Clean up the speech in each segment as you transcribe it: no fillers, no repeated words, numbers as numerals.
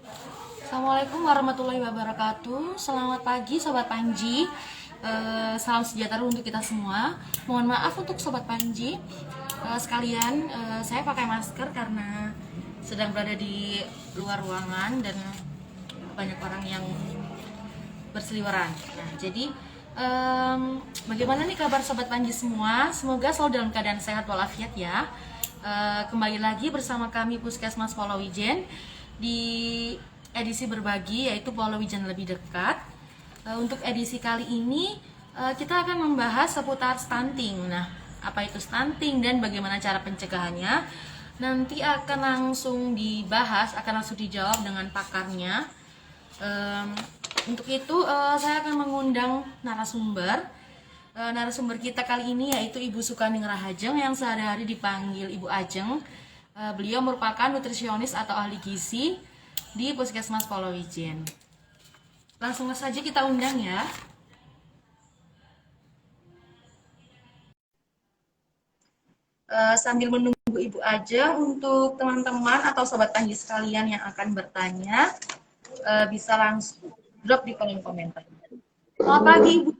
Assalamualaikum warahmatullahi wabarakatuh. Selamat pagi Sobat Panji. Salam sejahtera untuk kita semua. Mohon maaf untuk Sobat Panji sekalian, saya pakai masker karena sedang berada di luar ruangan dan banyak orang yang berseliweran. Nah, jadi bagaimana nih kabar Sobat Panji semua? Semoga selalu dalam keadaan sehat walafiat ya. Kembali lagi bersama kami Puskesmas Polowijen di edisi berbagi, yaitu Polowijen lebih dekat. Untuk edisi kali ini kita akan membahas seputar stunting. Nah, apa itu stunting dan bagaimana cara pencegahannya? Nanti akan langsung dibahas, akan langsung dijawab dengan pakarnya. Untuk itu saya akan mengundang narasumber. Narasumber kita kali ini yaitu Ibu Sukaning Rahajeng yang sehari-hari dipanggil Ibu Ajeng. Beliau merupakan nutrisionis atau ahli gizi di Puskesmas Polowijen. Langsung saja kita undang ya. Sambil menunggu Ibu Ajeng, untuk teman-teman atau Sobat Panji sekalian yang akan bertanya, bisa langsung drop di kolom komentar. Selamat pagi Ibu.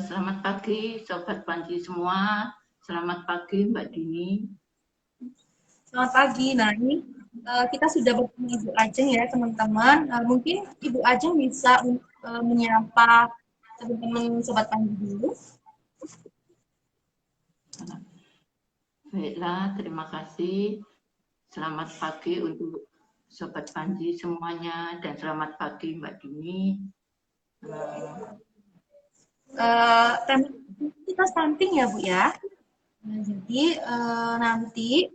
Selamat pagi Sobat Panji semua. Selamat pagi Mbak Dini. Selamat pagi. Nah, ini kita sudah bertemu Ibu Ajeng ya teman-teman. Mungkin Ibu Ajeng bisa menyapa teman-teman Sobat Panji dulu. Baiklah, terima kasih. Selamat pagi untuk Sobat Panji semuanya dan selamat pagi Mbak Dini. Tema kita stunting ya Bu ya. Nah, jadi nanti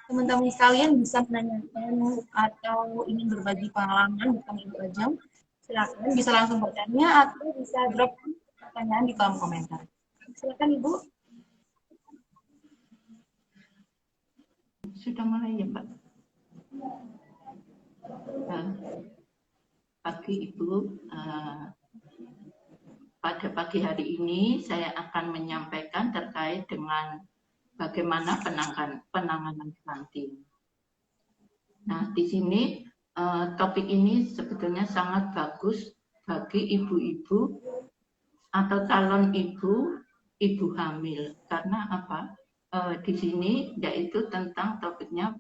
teman-teman sekalian bisa menanyakan atau ingin berbagi pengalaman bersama Ibu Ajeng, silakan bisa langsung bertanya atau bisa drop pertanyaan di kolom komentar. Silakan Ibu. Sudah mulai ya Mbak? Pagi Ibu, pada pagi hari ini saya akan menyampaikan terkait dengan bagaimana penanganan stunting. Nah, di sini topik ini sebetulnya sangat bagus bagi ibu-ibu atau calon ibu hamil. Karena apa? Di sini yaitu tentang topiknya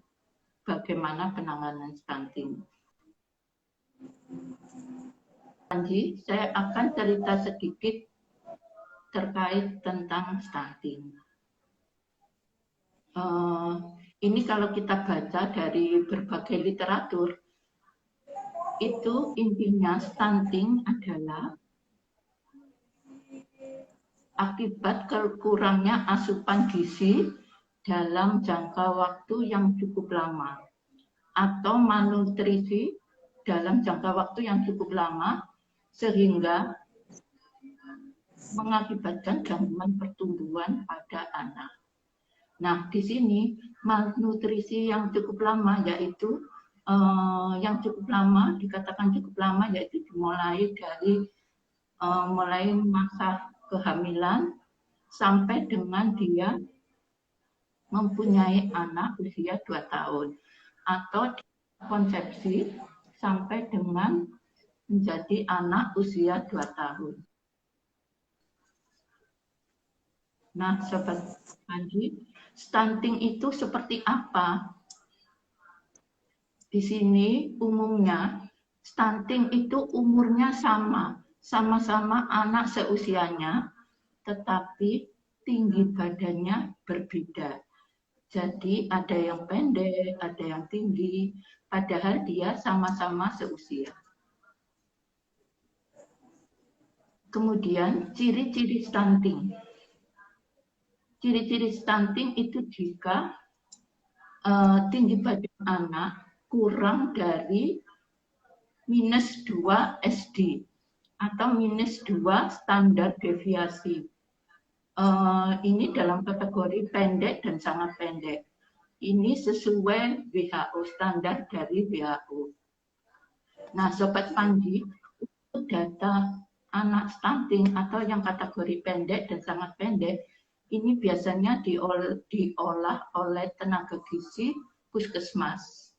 bagaimana penanganan stunting. Panji, saya akan cerita sedikit terkait tentang stunting. Ini kalau kita baca dari berbagai literatur, itu intinya stunting adalah akibat kurangnya asupan gizi dalam jangka waktu yang cukup lama atau malnutrisi dalam jangka waktu yang cukup lama sehingga mengakibatkan gangguan pertumbuhan pada anak. Nah, di sini malnutrisi yang cukup lama yaitu yang cukup lama, dikatakan cukup lama yaitu dimulai dari mulai masa kehamilan sampai dengan dia mempunyai anak usia 2 tahun atau konsepsi sampai dengan menjadi anak usia 2 tahun. Nah, Sobat Panji, stunting itu seperti apa? Di sini umumnya stunting itu umurnya sama-sama anak seusianya, tetapi tinggi badannya berbeda. Jadi ada yang pendek, ada yang tinggi, padahal dia sama-sama seusia. Kemudian ciri-ciri stunting. Ciri-ciri stunting itu jika tinggi badan anak kurang dari -2 SD atau -2 standar deviasi. Ini dalam kategori pendek dan sangat pendek. Ini sesuai WHO, standar dari WHO. Nah, Sobat Panji, itu data anak stunting atau yang kategori pendek dan sangat pendek, ini biasanya diolah oleh tenaga gizi puskesmas.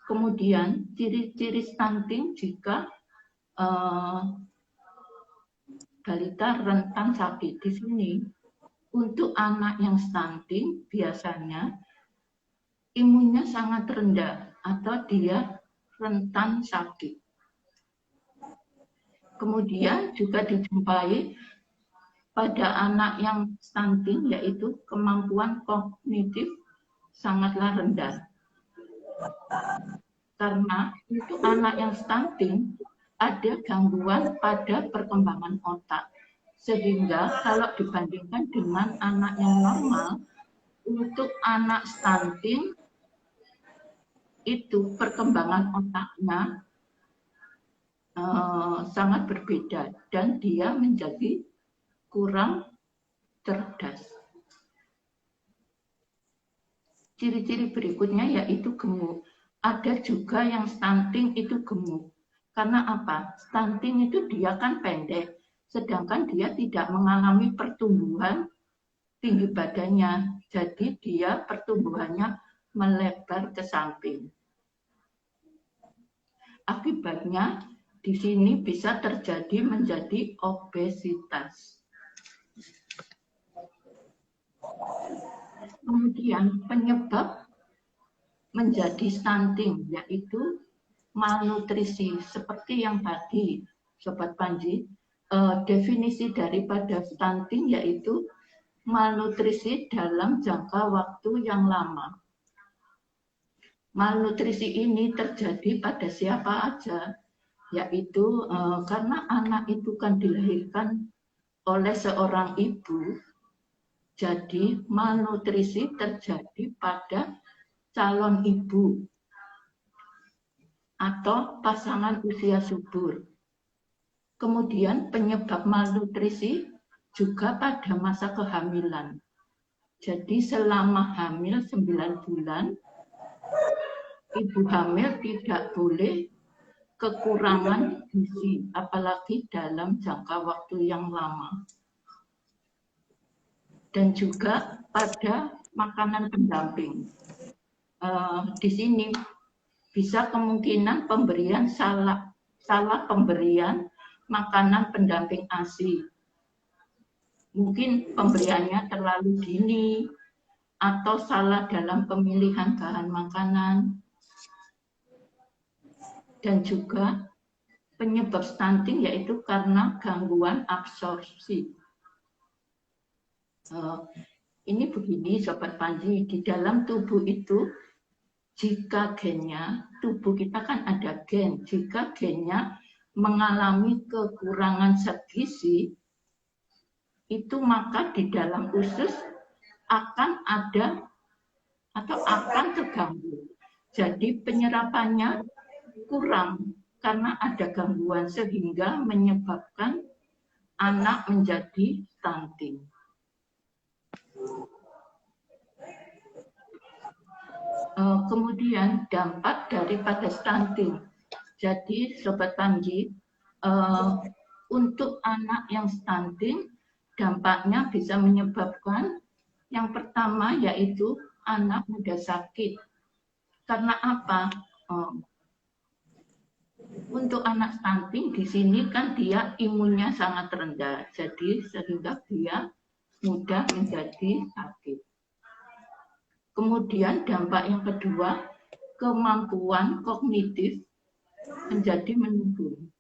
Kemudian ciri-ciri stunting jika balita rentan sakit. Di sini untuk anak yang stunting biasanya imunnya sangat rendah atau dia rentan sakit. Kemudian juga dijumpai pada anak yang stunting yaitu kemampuan kognitif sangatlah rendah. Karena untuk anak yang stunting ada gangguan pada perkembangan otak. Sehingga kalau dibandingkan dengan anak yang normal, untuk anak stunting itu perkembangan otaknya sangat berbeda dan dia menjadi kurang cerdas. Ciri-ciri berikutnya yaitu gemuk. Ada juga yang stunting itu gemuk. Karena apa? Stunting itu dia kan pendek, sedangkan dia tidak mengalami pertumbuhan tinggi badannya. Jadi dia pertumbuhannya melebar ke samping. Akibatnya di sini bisa terjadi menjadi obesitas. Kemudian penyebab menjadi stunting yaitu malnutrisi. Seperti yang tadi Sobat Panji, definisi daripada stunting yaitu malnutrisi dalam jangka waktu yang lama. Malnutrisi ini terjadi pada siapa aja, yaitu karena anak itu kan dilahirkan oleh seorang ibu, jadi malnutrisi terjadi pada calon ibu atau pasangan usia subur. Kemudian penyebab malnutrisi juga pada masa kehamilan. Jadi selama hamil 9 bulan, ibu hamil tidak boleh kekurangan gizi, apalagi dalam jangka waktu yang lama. Dan juga pada makanan pendamping. Di sini bisa kemungkinan pemberian salah pemberian makanan pendamping ASI. Mungkin pemberiannya terlalu dini atau salah dalam pemilihan bahan makanan. Dan juga penyebab stunting yaitu karena gangguan absorpsi. Ini begini Sobat Panji, di dalam tubuh itu jika gennya, tubuh kita kan ada gen, jika gennya mengalami kekurangan zat gizi, itu maka di dalam usus akan ada atau akan terganggu. Jadi penyerapannya kurang karena ada gangguan sehingga menyebabkan anak menjadi stunting. Kemudian dampak daripada stunting. Jadi Sobat Panji, untuk anak yang stunting dampaknya bisa menyebabkan yang pertama yaitu anak mudah sakit. Karena apa? Untuk anak stunting di sini kan dia imunnya sangat rendah, jadi sehingga dia mudah menjadi sakit. Kemudian dampak yang kedua, kemampuan kognitif menjadi menurun.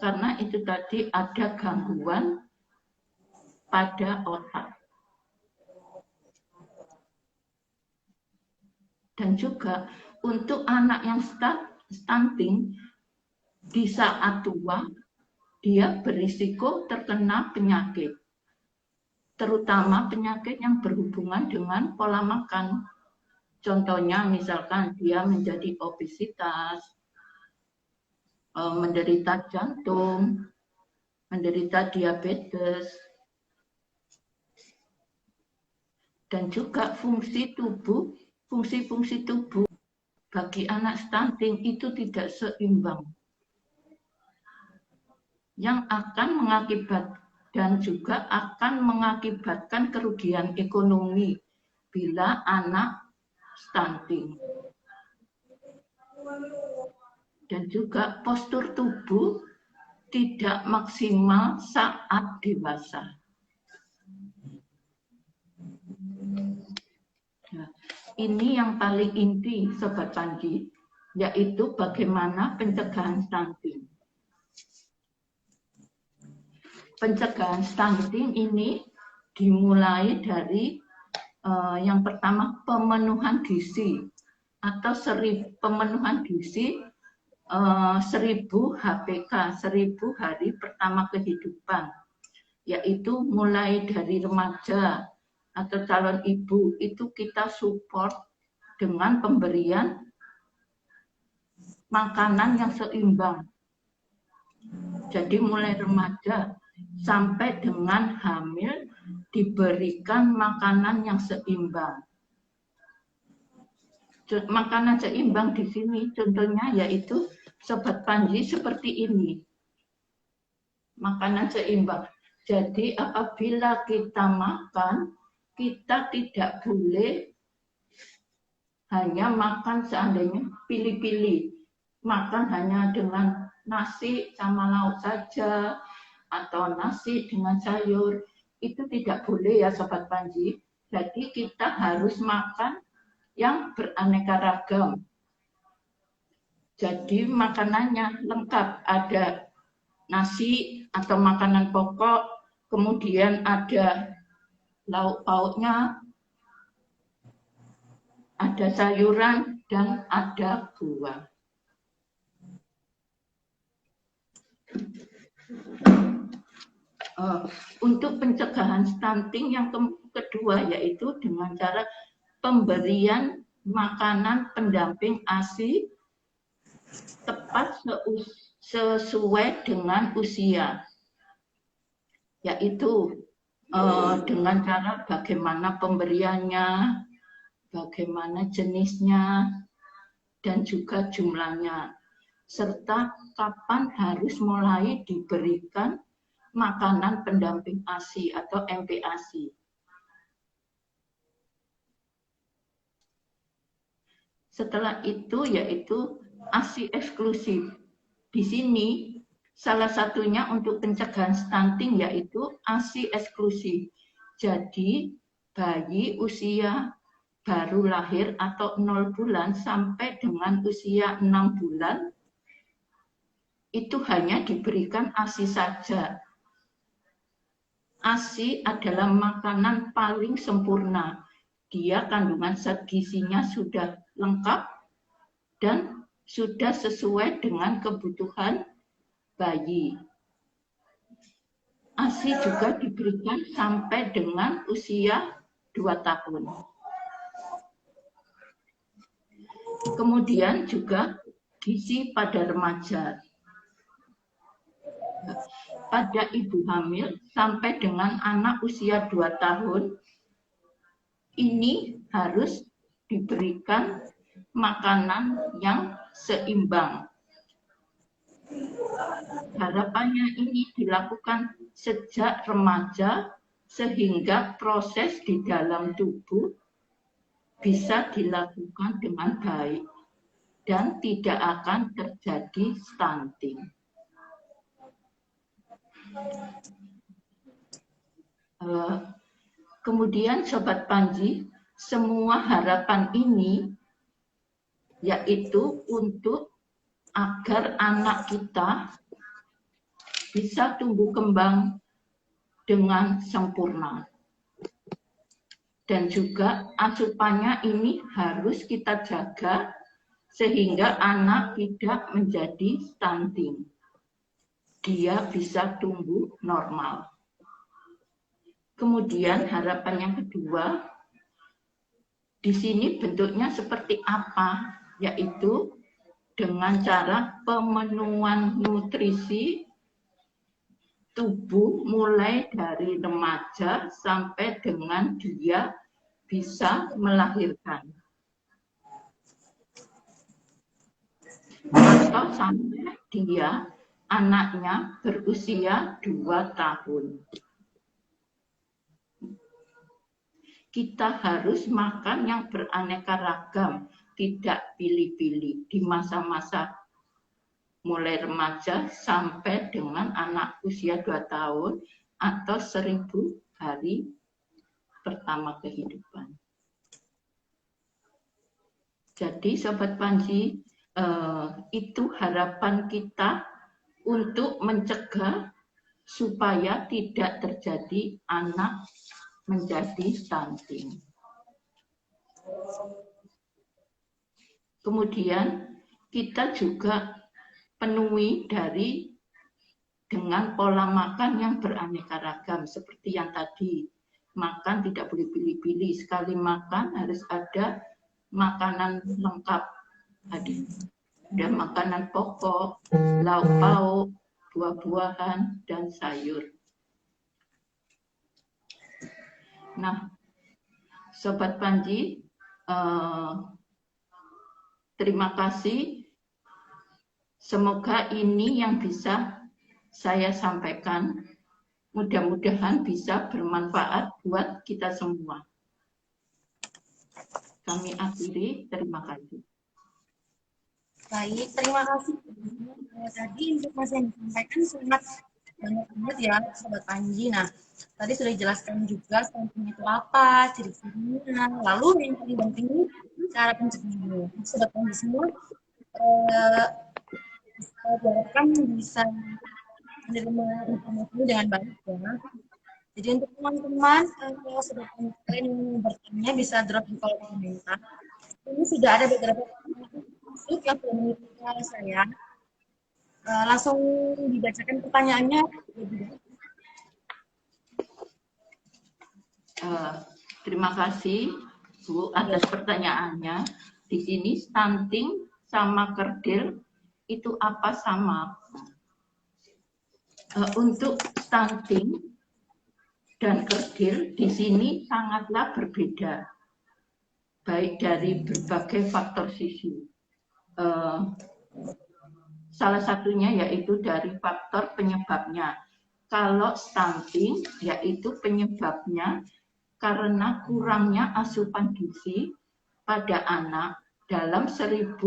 Karena itu tadi ada gangguan pada otak. Dan juga untuk anak yang stunting, di saat tua, dia berisiko terkena penyakit. Terutama penyakit yang berhubungan dengan pola makan. Contohnya misalkan dia menjadi obesitas, menderita jantung, menderita diabetes, dan juga fungsi fungsi tubuh bagi anak stunting itu tidak seimbang, yang akan mengakibatkan kerugian ekonomi bila anak stunting. Dan juga postur tubuh tidak maksimal saat dewasa. Nah, ini yang paling inti Sobat Panji, yaitu bagaimana pencegahan stunting. Pencegahan stunting ini dimulai dari yang pertama pemenuhan gizi atau pemenuhan gizi 1000 HPK, 1000 hari pertama kehidupan, yaitu mulai dari remaja atau calon ibu itu kita support dengan pemberian makanan yang seimbang. Jadi mulai remaja sampai dengan hamil diberikan makanan yang seimbang. Makanan seimbang di sini contohnya yaitu Sobat Panji seperti ini. Makanan seimbang. Jadi apabila kita makan, kita tidak boleh hanya makan seandainya pilih-pilih. Makan hanya dengan nasi sama lauk saja atau nasi dengan sayur. Itu tidak boleh ya Sobat Panji. Jadi kita harus makan yang beraneka ragam. Jadi makanannya lengkap, ada nasi atau makanan pokok, kemudian ada lauk pauknya, ada sayuran, dan ada buah. Untuk pencegahan stunting yang kedua yaitu dengan cara pemberian makanan pendamping ASI tepat sesuai dengan usia, yaitu dengan cara bagaimana pemberiannya, bagaimana jenisnya, dan juga jumlahnya, serta kapan harus mulai diberikan makanan pendamping ASI atau MPASI. Setelah itu yaitu ASI eksklusif. Di sini salah satunya untuk pencegahan stunting yaitu ASI eksklusif. Jadi bayi usia baru lahir atau 0 bulan sampai dengan usia 6 bulan itu hanya diberikan ASI saja. ASI adalah makanan paling sempurna. Dia kandungan zat gizinya sudah lengkap dan sudah sesuai dengan kebutuhan bayi. ASI juga diberikan sampai dengan usia 2 tahun. Kemudian juga gizi pada remaja. Pada ibu hamil sampai dengan anak usia 2 tahun, ini harus diberikan makanan yang seimbang. Harapannya ini dilakukan sejak remaja sehingga proses di dalam tubuh bisa dilakukan dengan baik dan tidak akan terjadi stunting. Kemudian Sobat Panji, semua harapan ini yaitu untuk agar anak kita bisa tumbuh kembang dengan sempurna. Dan juga asupannya ini harus kita jaga sehingga anak tidak menjadi stunting. Dia bisa tumbuh normal. Kemudian harapan yang kedua, di sini bentuknya seperti apa? Yaitu dengan cara pemenuhan nutrisi tubuh mulai dari remaja sampai dengan dia bisa melahirkan. Atau sampai dia anaknya berusia 2 tahun. kita harus makan yang beraneka ragam, tidak pilih-pilih di masa-masa mulai remaja sampai dengan anak usia 2 tahun atau 1000 hari pertama kehidupan. Jadi Sobat Panji, itu harapan kita untuk mencegah supaya tidak terjadi anak menjadi stunting. Kemudian kita juga penuhi dengan pola makan yang beraneka ragam seperti yang tadi. Makan tidak boleh pilih-pilih, sekali makan harus ada makanan lengkap. Ada makanan pokok, lauk pauk, buah-buahan, dan sayur. Nah, Sobat Panji, terima kasih. Semoga ini yang bisa saya sampaikan. Mudah-mudahan bisa bermanfaat buat kita semua. Kami akhiri, terima kasih. Baik, terima kasih. Tadi informasi yang disampaikan sangat banyak banget ya, Sobat Panji. Nah, tadi sudah dijelaskan juga stunting itu apa, ciri-cirinya, lalu yang paling penting cara pencegahannya. Sobat Panji semua, diharapkan bisa menerima informasi dengan baik ya. Jadi untuk teman-teman, kalau Sobat Panji kalian yang bertanya bisa drop di kolom komentar. Ini sudah ada beberapa masuk yang sudah mengikuti saya. Langsung dibacakan pertanyaannya. Terima kasih Bu atas pertanyaannya. Di sini stunting sama kerdil itu apa sama? Untuk stunting dan kerdil di sini sangatlah berbeda, baik dari berbagai faktor sisi. Salah satunya yaitu dari faktor penyebabnya. Kalau stunting yaitu penyebabnya karena kurangnya asupan gizi pada anak dalam 1000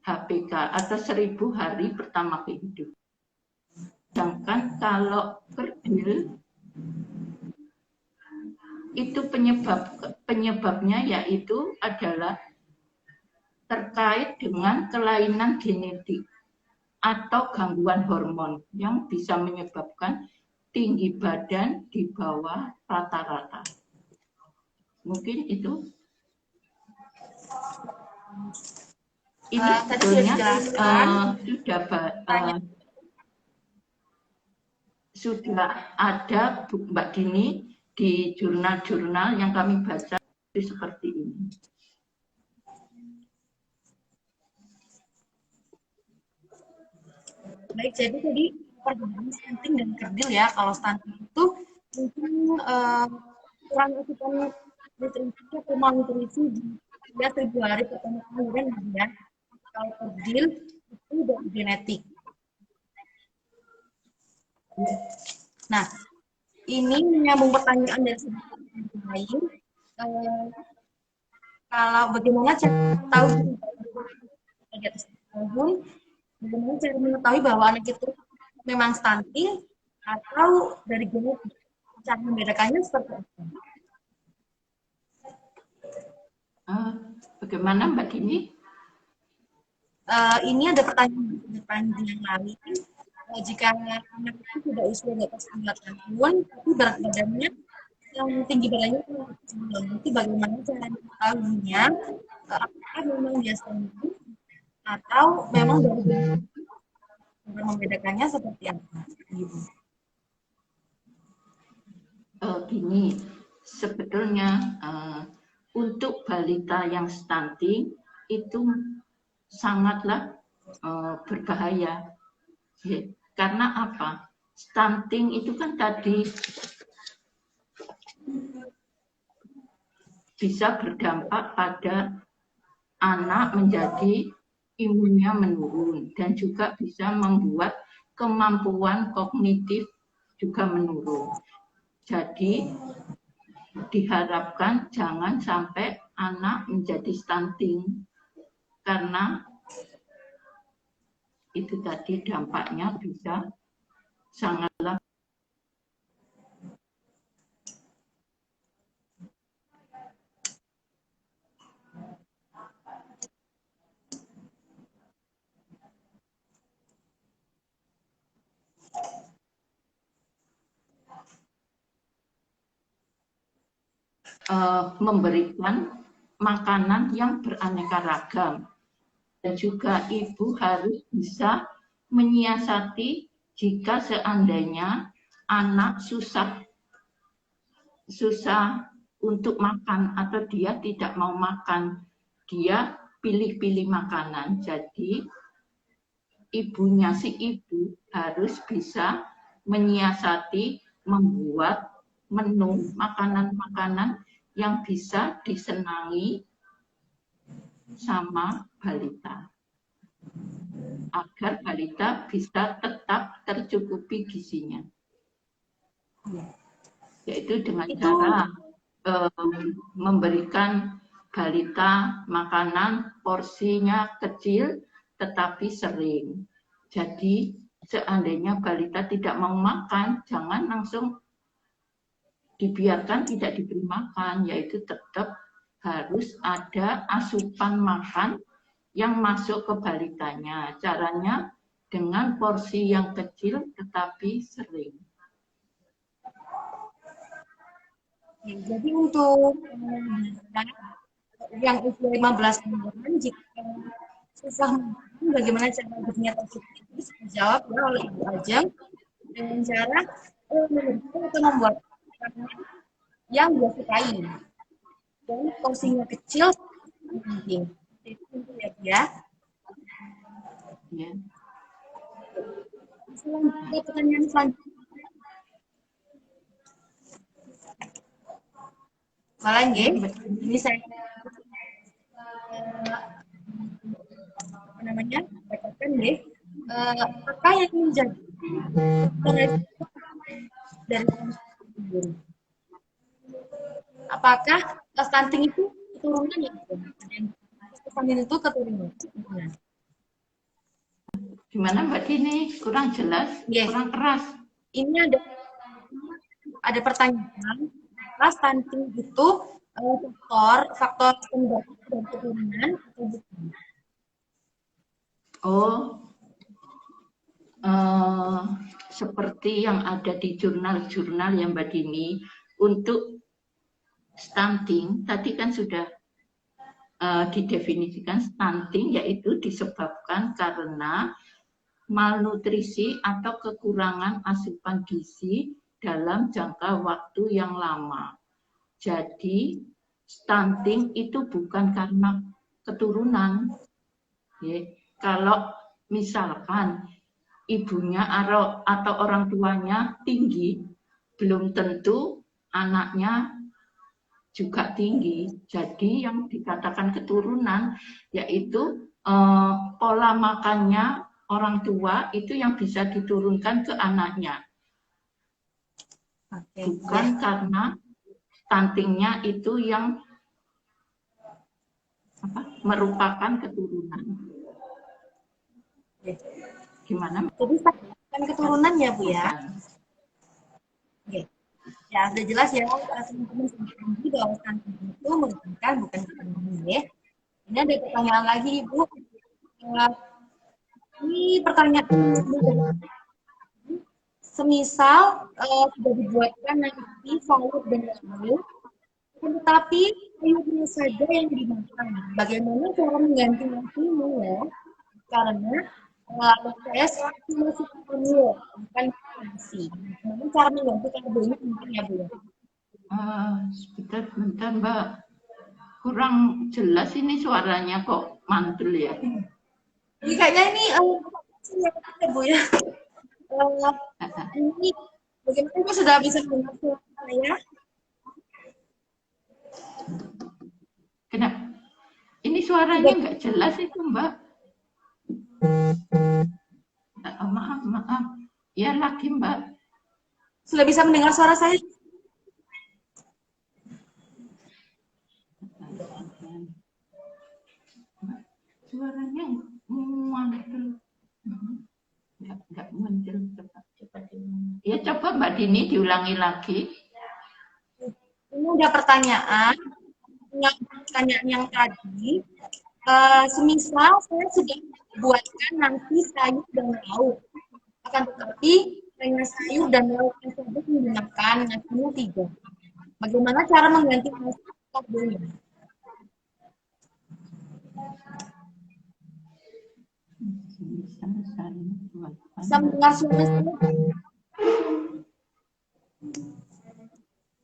HPK atau 1000 hari pertama kehidupan. Sedangkan kalau kerdil itu penyebabnya yaitu adalah terkait dengan kelainan genetik atau gangguan hormon yang bisa menyebabkan tinggi badan di bawah rata-rata. Mungkin itu. Ini sebetulnya sudah ada Mbak Dini di jurnal-jurnal yang kami baca seperti ini. Baik, jadi tadi perbedaan stunting dan kerdil ya. Kalau stunting itu mungkin kurang asupan nutrisi atau malnutrisi di 1000 hari pertama kemudian ya. Kalau kerdil itu dari genetik. Nah, ini menyambung pertanyaan dari yang lain. Kalau bagaimana cara tahu di atas tahun, bagaimana cara mengetahui bahwa anak itu memang stunting atau dari genetik? Cara membedakannya seperti apa? Bagaimana Mbak Dini? Ini ada pertanyaan yang lain. Jika anak itu sudah usia di atas 9 tahun, tapi berat badannya yang tinggi badannya nanti bagaimana cara mengetahuinya? Apakah memang dia stunting atau memang dari cara membedakannya seperti apa? Gini, sebetulnya untuk balita yang stunting itu sangatlah berbahaya. Karena apa? Stunting itu kan tadi bisa berdampak pada anak menjadi imunnya menurun dan juga bisa membuat kemampuan kognitif juga menurun. Jadi diharapkan jangan sampai anak menjadi stunting, karena itu tadi dampaknya bisa sangatlah memberikan makanan yang beraneka ragam. Dan juga ibu harus bisa menyiasati jika seandainya anak susah untuk makan atau dia tidak mau makan, dia pilih-pilih makanan. Jadi ibunya si ibu harus bisa menyiasati membuat menu makanan-makanan yang bisa disenangi sama balita, agar balita bisa tetap tercukupi gizinya, yaitu dengan cara memberikan balita makanan porsinya kecil tetapi sering. Jadi seandainya balita tidak mau makan, jangan langsung dibiarkan tidak diberi makan, yaitu tetap harus ada asupan makan yang masuk ke balitanya. Caranya dengan porsi yang kecil tetapi sering. Jadi untuk yang usia 15 tahun, jika susah makan, bagaimana cara hidupnya tercukupi, bisa dijawab ya oleh Ibu Ajeng dengan cara memberikan atau membuat makanan yang dia sukai. Dan porsinya kecil mungkin. Itu ya dia. Ya. Selanjutnya pertanyaan selanjutnya. Malah ini saya apa namanya bacakan deh. Apa yang menjadi dari apakah stunting itu keturunan ya? Stunting itu keturunan. Gimana Mbak Dini? Kurang jelas, kurang keras. Ini ada pertanyaan, apakah stunting itu faktor penyebab dari keturunan atau bukan? Seperti yang ada di jurnal-jurnal yang Mbak Dini, untuk stunting tadi kan sudah didefinisikan stunting yaitu disebabkan karena malnutrisi atau kekurangan asupan gizi dalam jangka waktu yang lama. Jadi stunting itu bukan karena keturunan. Kalau misalkan ibunya atau orang tuanya tinggi, belum tentu anaknya juga tinggi. Jadi yang dikatakan keturunan yaitu pola makannya orang tua itu yang bisa diturunkan ke anaknya. Bukan karena stuntingnya itu yang merupakan keturunan. Gimana? Jadi bukan keturunan ya Bu ya? Oke. Ya sudah jelas ya teman-teman sendiri bahwa stunting itu merupakan bukan keturunan ya. Ini ada pertanyaan lagi Ibu. Ini pertanyaan semisal sudah dibuatkan nanti sayur dan sayur, tetapi sayurnya saja yang dimakan. Bagaimana cara mengganti-gantinya ya? Karena saya selalu masih karbo, bukan nasi. Bagaimana cara mengganti karbonya mungkin ya Bu? Sebentar Mbak, kurang jelas ini suaranya kok mantul ya. Ini kayaknya ini ya Bu ya. Ini bagaimana Ibu sudah bisa mendengar suara saya? Kenapa? Ini suaranya nggak jelas itu Mbak. Maaf. Ya lagi Mbak. Sudah bisa mendengar suara saya? Suaranya muncul. Enggak muncul. Coba diulangi. Ya, coba Mbak Dini diulangi lagi. Ini ada pertanyaan yang tadi. Semisal saya sudah buatkan nasi, sayur, dan lauk. Akan tetapi hanya sayur dan lauk tersebut menggunakan nasinya 3. Bagaimana cara mengganti nasi karbonnya? Bisa mendengar suara saya?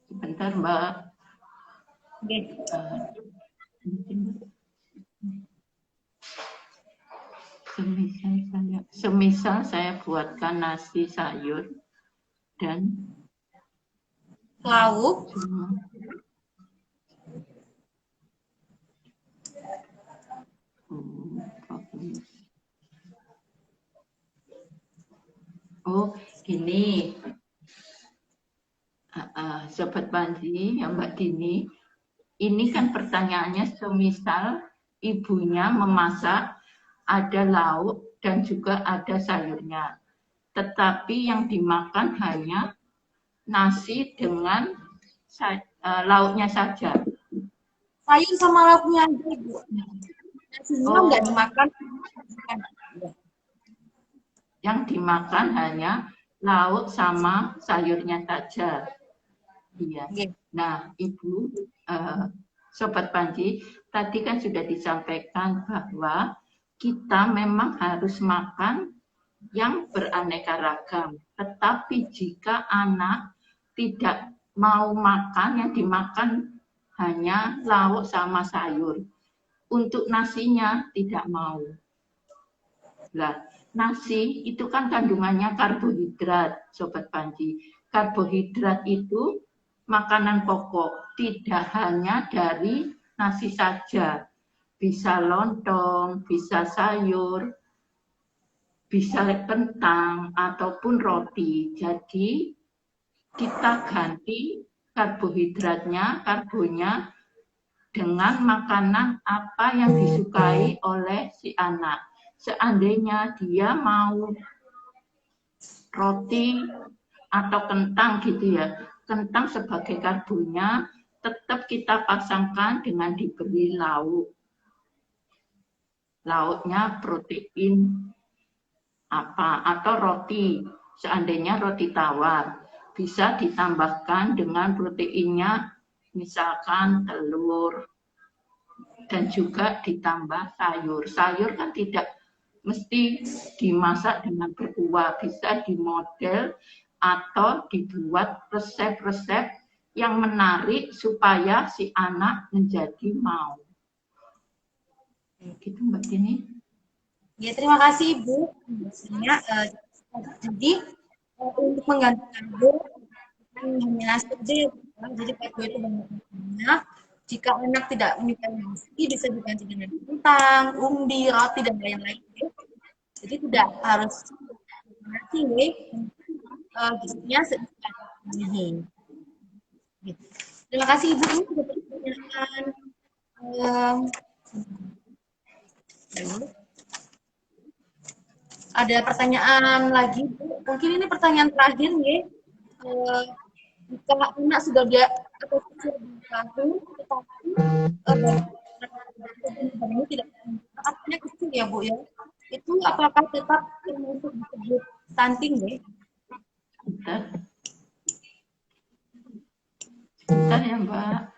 Sebentar Mbak. Oke. Semisal saya buatkan nasi, sayur, dan Lauk. Oh, gini. Sobat Panji, ya Mbak Dini, ini kan pertanyaannya semisal ibunya memasak, ada lauk dan juga ada sayurnya. Tetapi yang dimakan hanya nasi dengan lauknya saja. Sayur sama lauknya aja, Ibu. Nasinya nggak dimakan. Yang dimakan hanya lauk sama sayurnya saja. Iya. Nah, Ibu, Sobat Panji, tadi kan sudah disampaikan bahwa kita memang harus makan yang beraneka ragam. Tetapi jika anak tidak mau makan, yang dimakan hanya lauk sama sayur. Untuk nasinya tidak mau. Nah, nasi itu kan kandungannya karbohidrat, Sobat Panji. Karbohidrat itu makanan pokok, tidak hanya dari nasi saja. Bisa lontong, bisa sayur, bisa kentang, ataupun roti. Jadi, kita ganti karbohidratnya, karbonnya, dengan makanan apa yang disukai oleh si anak. Seandainya dia mau roti atau kentang gitu ya, kentang sebagai karbonnya tetap kita pasangkan dengan diberi lauk. Lauknya protein apa atau roti. Seandainya roti tawar bisa ditambahkan dengan proteinnya, misalkan telur, dan juga ditambah sayur. Sayur kan tidak mesti dimasak dengan berkuah, bisa dimodel atau dibuat resep-resep yang menarik supaya si anak menjadi mau. Gitu Mbak Dini. Ya, terima kasih Ibu. Jadi untuk mengganti karbo hanya nasi saja ya, jadi karbo itu banyak. Jika anak tidak menyukai nasi, bisa diganti dengan kentang, umbi, roti, dan lain-lain. Jadi tidak harus nasi, gizinya sedikit. Terima kasih Ibu sudah pertanyaan. Ada pertanyaan lagi, Bu. Mungkin ini pertanyaan terakhir nih. Jika anak sudah atau tahun, tetapi ini tidak artinya kecil ya Bu ya. Itu apakah tetap termasuk disebut stunting ya? Bentar ya Mbak.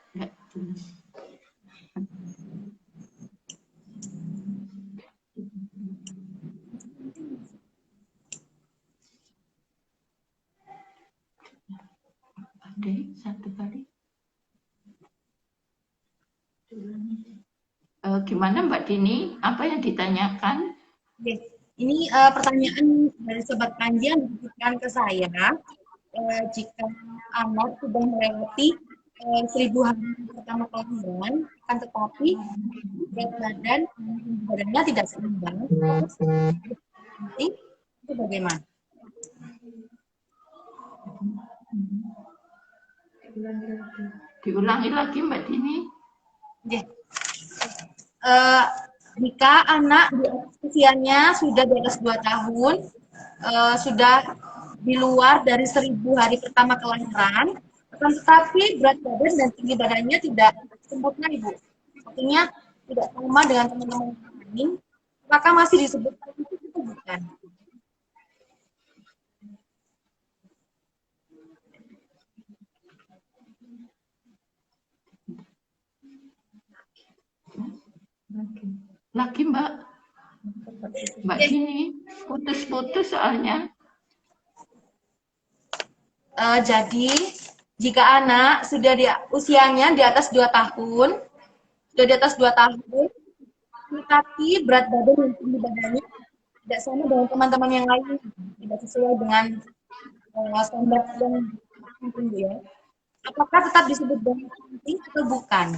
Satu kali. Gimana Mbak Dini? Apa yang ditanyakan? Ini pertanyaan dari Sobat Panji yang diberikan ke saya. Jika anak sudah melewati 1000 hari pertama kelahiran, akan tetapi berat badannya tidak seimbang, itu bagaimana? Diulangi lagi Mbak Dini. jika anak usianya sudah di atas 2 tahun, sudah di luar dari 1.000 hari pertama kelahiran, akan tetapi berat badan dan tinggi badannya tidak sempurna, Ibu. Artinya tidak sama dengan teman-teman yang lain, maka masih disebut itu bukan. Lagi Mbak Dini, putus-putus soalnya. Jadi, jika anak sudah di usianya di atas 2 tahun, sudah di atas 2 tahun, tetapi berat badan dan tinggi badannya tidak sama dengan teman-teman yang lain, tidak sesuai dengan standar yang tinggi ya. Apakah tetap disebut dengan penting atau bukan?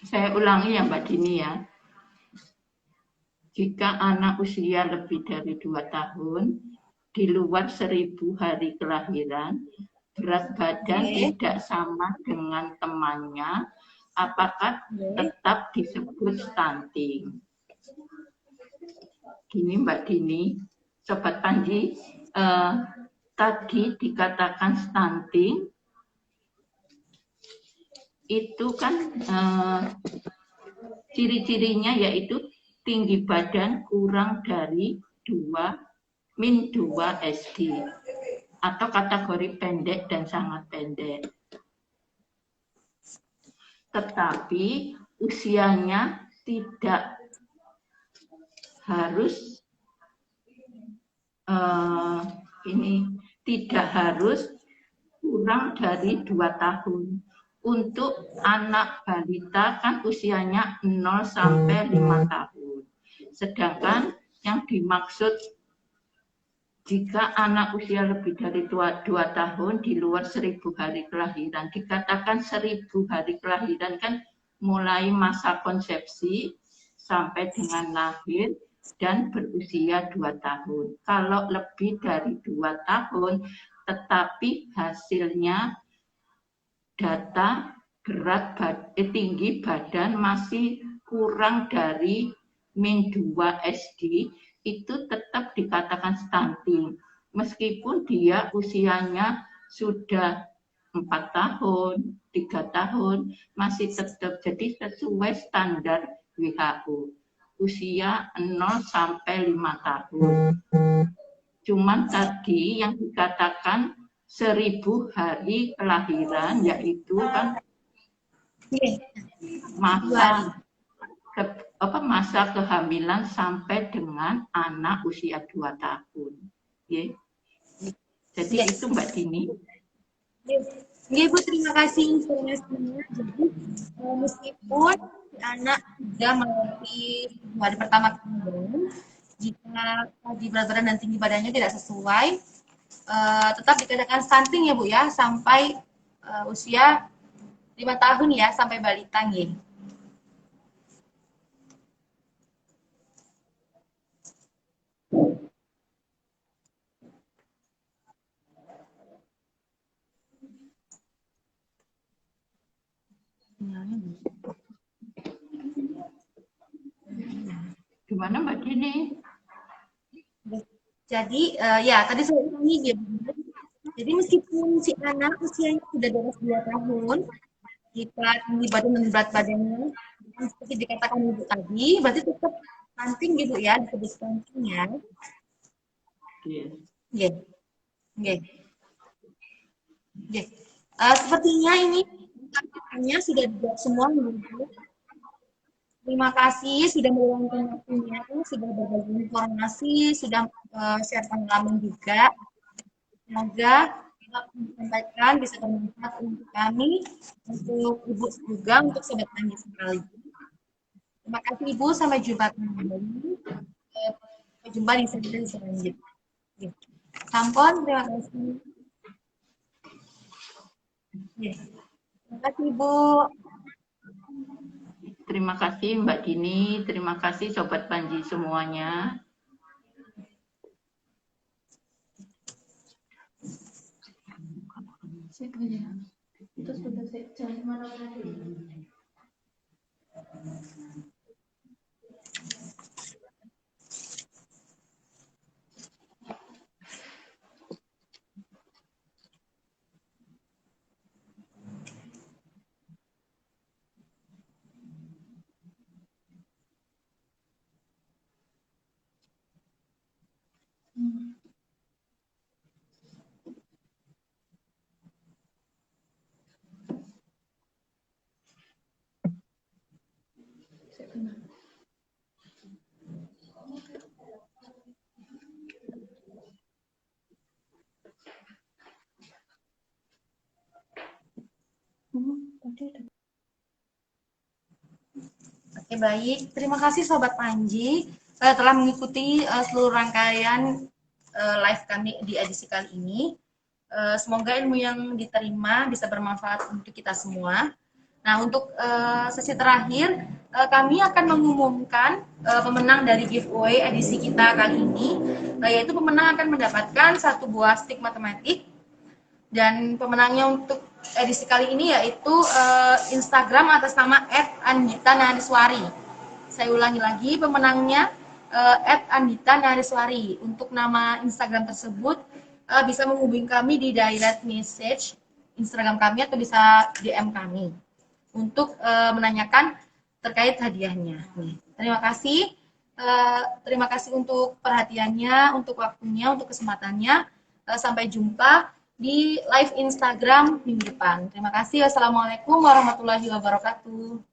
Saya ulangi ya Mbak Dini ya. Jika anak usia lebih dari 2 tahun, di luar 1.000 hari kelahiran, berat badan tidak sama dengan temannya, apakah tetap disebut stunting? Gini Mbak Dini, Sobat Panji, tadi dikatakan stunting, itu kan ciri-cirinya yaitu tinggi badan kurang dari 2 SD atau kategori pendek dan sangat pendek. Tetapi usianya tidak harus tidak harus kurang dari 2 tahun. Untuk anak balita kan usianya 0 sampai 5 tahun. Sedangkan yang dimaksud jika anak usia lebih dari 2 tahun di luar 1.000 hari kelahiran, dikatakan 1.000 hari kelahiran kan mulai masa konsepsi sampai dengan lahir dan berusia 2 tahun. Kalau lebih dari 2 tahun, tetapi hasilnya data tinggi badan masih kurang dari min 2 SD, itu tetap dikatakan stunting. Meskipun dia usianya sudah 4 tahun, 3 tahun, masih tetap jadi sesuai standar WHO. Usia 0 sampai 5 tahun. Cuman tadi yang dikatakan 1.000 hari kelahiran, yaitu kan masa kehamilan sampai dengan anak usia 2 tahun. Jadi itu Mbak Dini. Ibu, terima kasih informasinya. Jadi meskipun anak sudah melewati hari pertama kehamilan, jika tadi berat badan dan tinggi badannya tidak sesuai, tetap dikatakan stunting ya Bu ya, sampai usia 5 tahun ya, sampai balita nggih. Gimana Mbak Dini? Jadi ya tadi saya ulangi gitu. Jadi meskipun si anak usianya sudah di atas 2 tahun, jika tinggi badan dan berat badannya seperti dikatakan Ibu tadi, berarti tetap stunting gitu ya, disebut stunting ya. Iya. Sepertinya ini pertanyaannya sudah dijawab semua Ibu. Terima kasih sudah meluangkan waktunya, sudah berbagi informasi, sudah share pengalaman juga. Semoga kita sampaikan bisa bermanfaat untuk kami, untuk Ibu juga, untuk Sobat Panji sekali. Terima kasih Ibu, sampai jumpa kembali. Sampai jumpa di sesi selanjutnya. Sampun, terima kasih. Terima kasih Ibu. Terima kasih Mbak Dini, terima kasih Sobat Panji semuanya. Itu sudah jam mana tadi? Oke, baik. Terima kasih Sobat Panji telah mengikuti seluruh rangkaian live kami di edisi kali ini. Semoga ilmu yang diterima bisa bermanfaat untuk kita semua. Nah, untuk sesi terakhir, kami akan mengumumkan pemenang dari giveaway edisi kita kali ini, yaitu pemenang akan mendapatkan 1 buah stick matematik. Dan pemenangnya untuk edisi kali ini yaitu Instagram atas nama @andita_nariswari. Saya ulangi lagi, pemenangnya @andita_nariswari. Untuk nama Instagram tersebut bisa menghubungi kami di direct message Instagram kami atau bisa DM kami untuk menanyakan terkait hadiahnya. Nih, terima kasih. Terima kasih untuk perhatiannya, untuk waktunya, untuk kesempatannya. Sampai jumpa di live Instagram minggu depan. Terima kasih. Wassalamualaikum warahmatullahi wabarakatuh.